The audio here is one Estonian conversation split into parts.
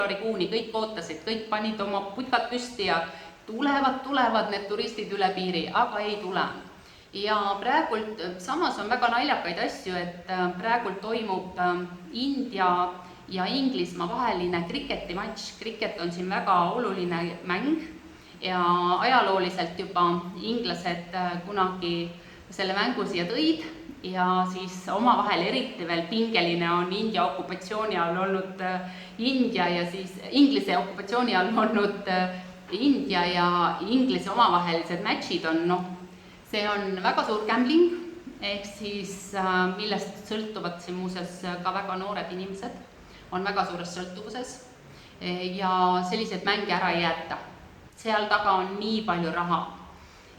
veebruarikuuni kõik ootasid, kõik panid oma putkad püsti ja tulevad need turistid üle piiri, aga ei tule. Ja praegult, samas on väga naljakaid asju, et praegult toimub India ja Inglismaa vaheline kriketimatš. Kriket on siin väga oluline mäng ja ajalooliselt juba inglased kunagi selle mängu siia tõid ja siis omavahel eriti veel pingeline on India okupatsiooni all olnud India ja siis Inglise okupatsiooni all olnud India ja Inglise omavahelised matšid on, see on väga suur gambling, ehk siis millest sõltuvad siin muuseas ka väga noored inimesed, on väga suures sõltuvuses ja selliseid mänge ära ei jäeta. Seal taga on nii palju raha.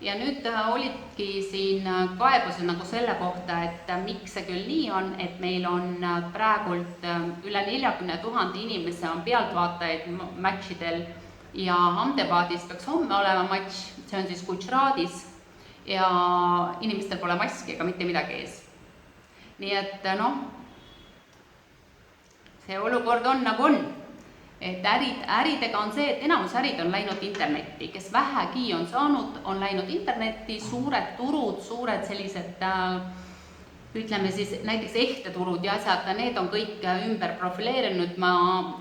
Ja nüüd olidki siin kaebuse nagu selle kohta, et miks see küll nii on, et meil on praegult üle 40 000 inimese on pealtvaatajaid matšidel ja Ahmedabadis peaks homme olema matš, see on siis Gujaradis ja inimestel pole maski ega mitte midagi ees. Nii et see olukord on nagu on. Et äridega on see, et enamus ärid on läinud internetti, kes vähegi on saanud, on läinud internetti, suured turud, suured sellised, ütleme siis näiteks ehteturud ja asjad, need on kõik ümber profileerinud. Ma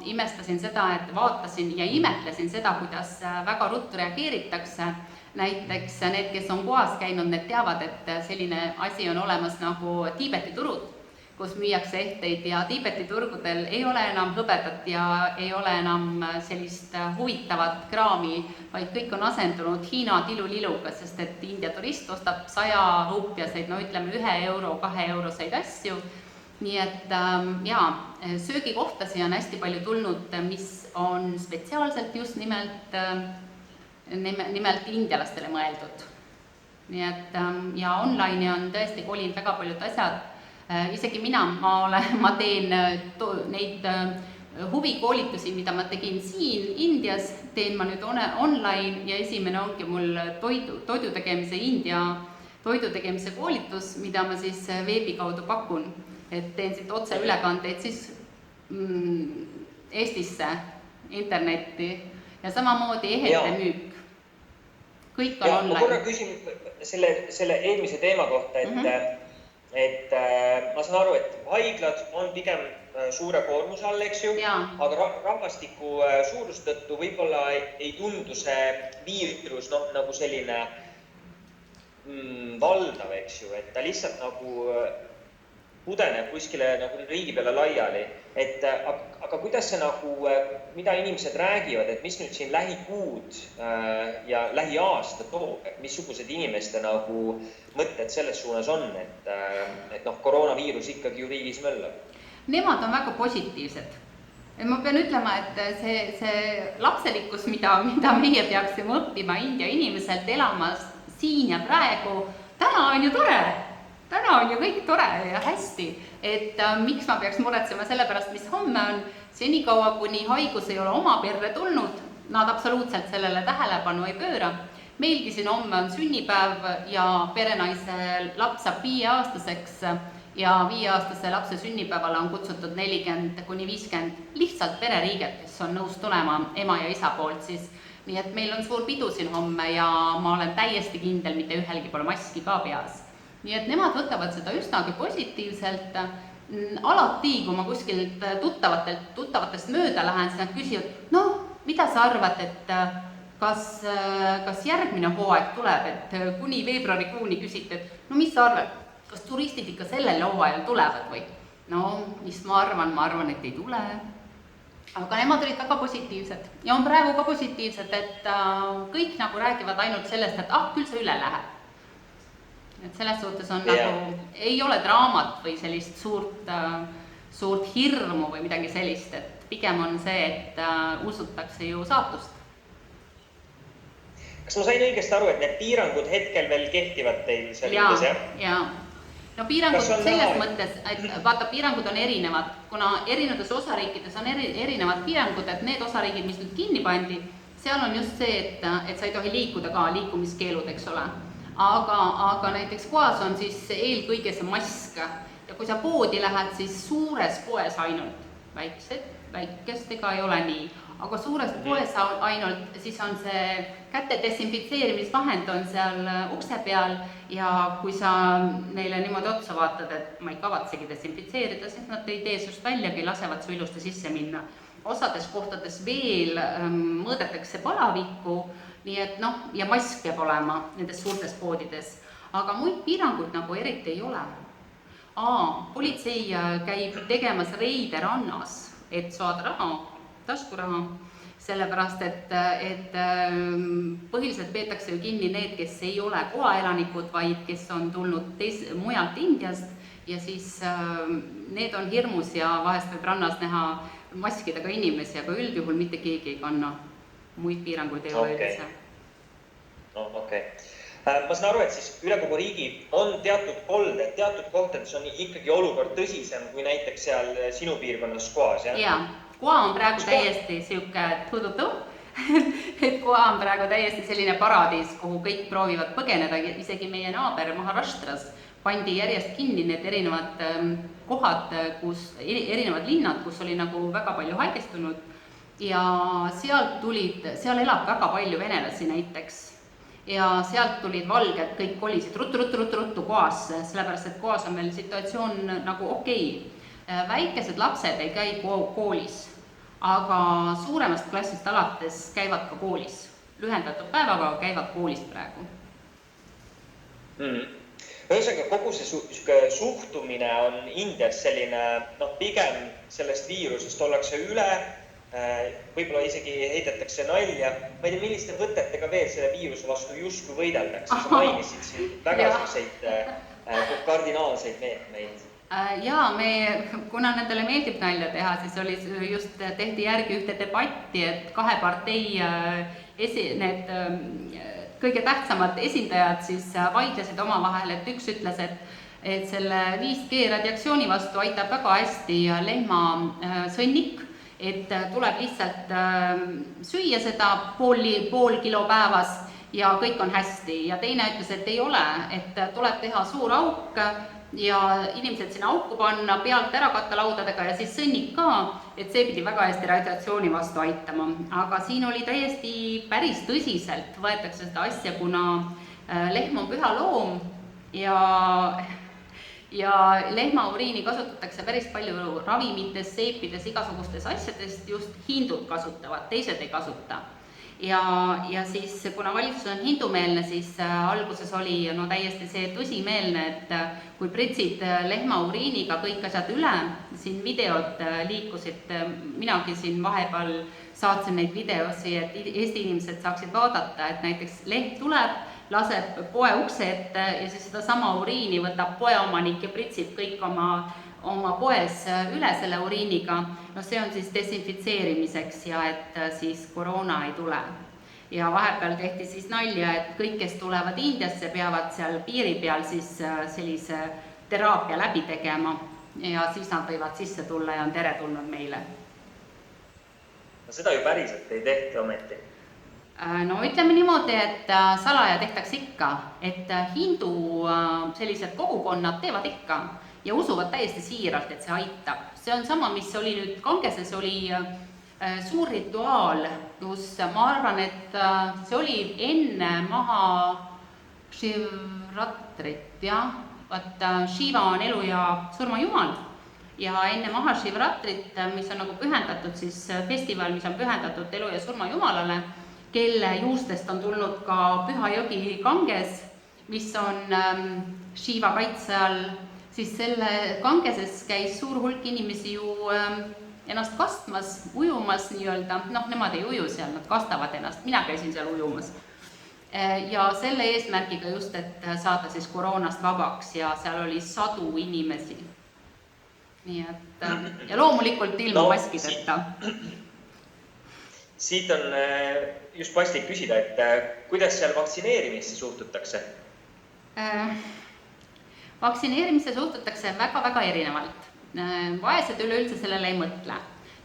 imestasin seda, et vaatasin ja imetlesin seda, kuidas väga ruttu reageeritakse. Näiteks need, kes on kohas käinud, need teavad, et selline asi on olemas nagu Tiibeti turud, kus müüakse ehteid ja Tiibeti turgudel ei ole enam hõbedat ja ei ole enam sellist huvitavat kraami, vaid kõik on asendunud Hiina tiluliluga, sest et India turist ostab 100 rupiaseid, ütleme 1 euro, 2 euroseid asju. Nii et söögikohtasi on hästi palju tulnud, mis on spetsiaalselt just nimelt indialastele mõeldud. Nii et ja online on tõesti kolinud väga paljud asjad. Isegi ma teen neid huvikoolitusi, mida ma tegin siin Indias, teen ma nüüd online ja esimene ongi mul toidutegemise India toidutegemise koolitus, mida ma siis veebi kaudu pakun, et teen siit otse ülekandeid siis Eestisse, internetti ja samamoodi ehete müük. Kõik on online. Ma korra küsin selle eelmise teema kohta, et ma saan aru, et haiglad on pigem suure koormuse all, eks ju, aga rahvastiku suurust tõttu võib-olla ei tundu see viirus nagu selline valdav, eks ju, et ta lihtsalt nagu pudeneb kuskile nagu riigi peale laiali. Aga kuidas see nagu, mida inimesed räägivad, et mis nüüd siin lähikuud ja lähiaasta toob, et missugused inimeste nagu mõtted selles suunas on, et koroonaviirus ikkagi ju riigis möllab? Nemad on väga positiivsed. Ma pean ütlema, et see lapselikkus, mida meie peaksime õppima India inimeselt elamas siin ja praegu, täna on ju tore. Täna on ju kõik tore ja hästi, et miks ma peaks muretsema selle pärast, mis homme on, senikaua kuni haigus ei ole oma perre tulnud, nad absoluutselt sellele tähelepanu ei pööra. Meilgi siin homme on sünnipäev ja perenaise laps saab 5-aastaseks ja 5-aastase lapse sünnipäevale on kutsutud 40-50 lihtsalt pereriiget, kes on nõus tulema ema ja isa poolt siis. Nii et meil on suur pidu siin homme ja ma olen täiesti kindel, mitte ühelgi pole maski ka peas. Nii et nemad võtavad seda üsnagi positiivselt. Alati, kui ma kuskilt tuttavatest mööda lähen, siis nad küsivad, mida sa arvad, et kas järgmine hooaeg tuleb, et kuni veebruarikuuni küsid, et mis sa arvad, kas turistid ikka sellel hooajal tulevad või? Mis ma arvan, et ei tule. Aga nemad olid väga positiivsed ja on praegu ka positiivsed, et kõik nagu räägivad ainult sellest, et küll see üle läheb. Et selles suhtes on nagu, ei ole draamat või sellist suurt hirmu või midagi sellist, et pigem on see, et usutakse ju saatust. Kas ma sain õigesti aru, et need piirangud hetkel veel kehtivad teil seal üles, jah? Jaa. Piirangud selles mõttes, et vaata, piirangud on erinevad, kuna erinevates osariikides on erinevad piirangud, et need osariigid, mis nüüd kinni pandi, seal on just see, et sa ei tohi liikuda ka liikumiskeelud, eks ole. Aga näiteks kohas on siis eelkõige see mask ja kui sa poodi lähed, siis suures poes ainult väiksed väikestega ei ole nii, aga suures poes ainult, siis on see käte desinfitseerimisvahend on seal ukse peal ja kui sa neile niimoodi otsa vaatad, et ma ei kavatsegi desinfitseerida, siis nad ei tee sust väljagi, lasevad su ilusti sisse minna. Osades kohtades veel mõõdetakse palavikku, nii et ja mask peab olema nendes suurtes poodides, aga muid piiranguid nagu eriti ei ole. Politsei käib tegemas reide rannas, et saada raha, taskuraha, sellepärast, et põhiliselt peetakse ju kinni need, kes ei ole kohaelanikud, vaid kes on tulnud mujalt Indiast ja siis need on hirmus ja vahest võib rannas näha maskidega inimesi, aga üldjuhul mitte keegi ei kanna. Muid piiranguid ei ole üldse. Okei. Ma saan aru, et siis üle kogu riigi on teatud kolded, teatud kohtades on ikkagi olukord tõsisem kui näiteks seal sinu piirkonnas Koas, jah? Jaa, Koa on praegu täiesti siuke tudutu, et Koa on praegu täiesti selline paradiis, kuhu kõik proovivad põgeneda, isegi meie naaber Maharashtras pandi järjest kinni need erinevad kohad, erinevad linnad, kus oli nagu väga palju haigestunud ja seal elab väga palju venelasi näiteks ja sealt tulid valged, kõik kolisid ruttu Koasse, sellepärast, et Koas on meil situatsioon nagu okei. Väikesed lapsed ei käi koolis, aga suuremast klassist alates käivad ka koolis. Lühendatud päevaga käivad koolis praegu. Ühesõnaga, kogu see suhtumine on Indias selline, pigem sellest viirusest ollakse üle, võib-olla isegi heidetakse nalja. Ma ei tea, milliste võtetega veel selle viiruse vastu justkui võideldakse. Sa mainisid siin väga selliseid kardinaalseid meetmeid. Jaa, kuna nendele meeldib nalja teha, siis oli just tehti järgi ühte debatti, et kahe partei need kõige tähtsamad esindajad siis vaidlesid omavahel, et üks ütles, et selle 5G radiatsiooni vastu aitab väga hästi lehmasõnnik, et tuleb lihtsalt süüa seda pool kilo päevas ja kõik on hästi. Ja teine ütles, et ei ole, et tuleb teha suur auk ja inimesed sinna auku panna, pealt ära katta laudadega ja siis sõnnik ka, et see pidi väga hästi radiatsiooni vastu aitama. Aga siin oli täiesti päris tõsiselt, võetakse seda asja, kuna lehm on püha loom ja lehmauriini kasutatakse päris palju ravimites, seepides, igasugustes asjadest, just hindud kasutavad, teised ei kasuta. Ja siis, kuna valitsus on hindumeelne, siis alguses oli täiesti see tõsimeelne, et kui pritsid lehmauriiniga kõik asjad üle, siin videod liikusid, minagi siin vahepeal saatsin neid videosi, et Eesti inimesed saaksid vaadata, et näiteks leht tuleb, laseb poe ukse ette ja siis seda sama uriini võtab poeomanik ja pritsib kõik oma poes üle selle uriiniga, see on siis desinfitseerimiseks ja et siis koroona ei tule. Ja vahepeal tehti siis nalja, et kõik, kes tulevad Indiasse, peavad seal piiri peal siis sellise teraapia läbi tegema ja siis nad võivad sisse tulla ja on tere tulnud meile. Seda ju päriselt ei tehti ometi. Ütleme niimoodi, et salaja tehtaks ikka, et hindu sellised kogukonnad teevad ikka ja usuvad täiesti siiralt, et see aitab. See on sama, mis oli nüüd Gangeses, oli suur rituaal, kus ma arvan, et see oli enne maha Shivratrit, jah. Shiva on elu ja surma jumal ja enne maha Shivratrit, mis on nagu pühendatud, siis festival, mis on pühendatud elu ja surma jumalale, kelle juustest on tulnud ka püha jõgi Ganges, mis on Shiva kaitse all, siis selle Gangeses käis suur hulk inimesi ju ennast kastmas, ujumas nii-öelda, nemad ei uju seal, nad kastavad ennast, mina käisin seal ujumas. Ja selle eesmärgiga just, et saada siis koroonast vabaks ja seal oli 100 inimesi. Nii et, ja loomulikult ilma maskideta. Siit on just paslik küsida, et kuidas seal vaktsineerimisse suhtutakse? Vaktsineerimisse suhtutakse väga-väga erinevalt. Vaesed üleüldse sellele ei mõtle.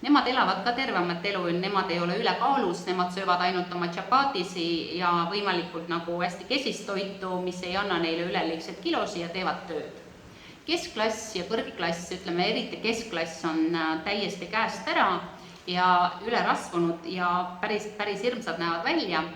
Nemad elavad ka tervemat elu, nemad ei ole ülekaalus, nemad söövad ainult oma tšapatisi ja võimalikult nagu hästi kesistoitu, mis ei anna neile üleliigseid kilosi ja teevad tööd. Keskklass ja kõrgklass, ütleme eriti keskklass on täiesti käest ära ja ülerasvunud ja päris hirmsad näevad välja.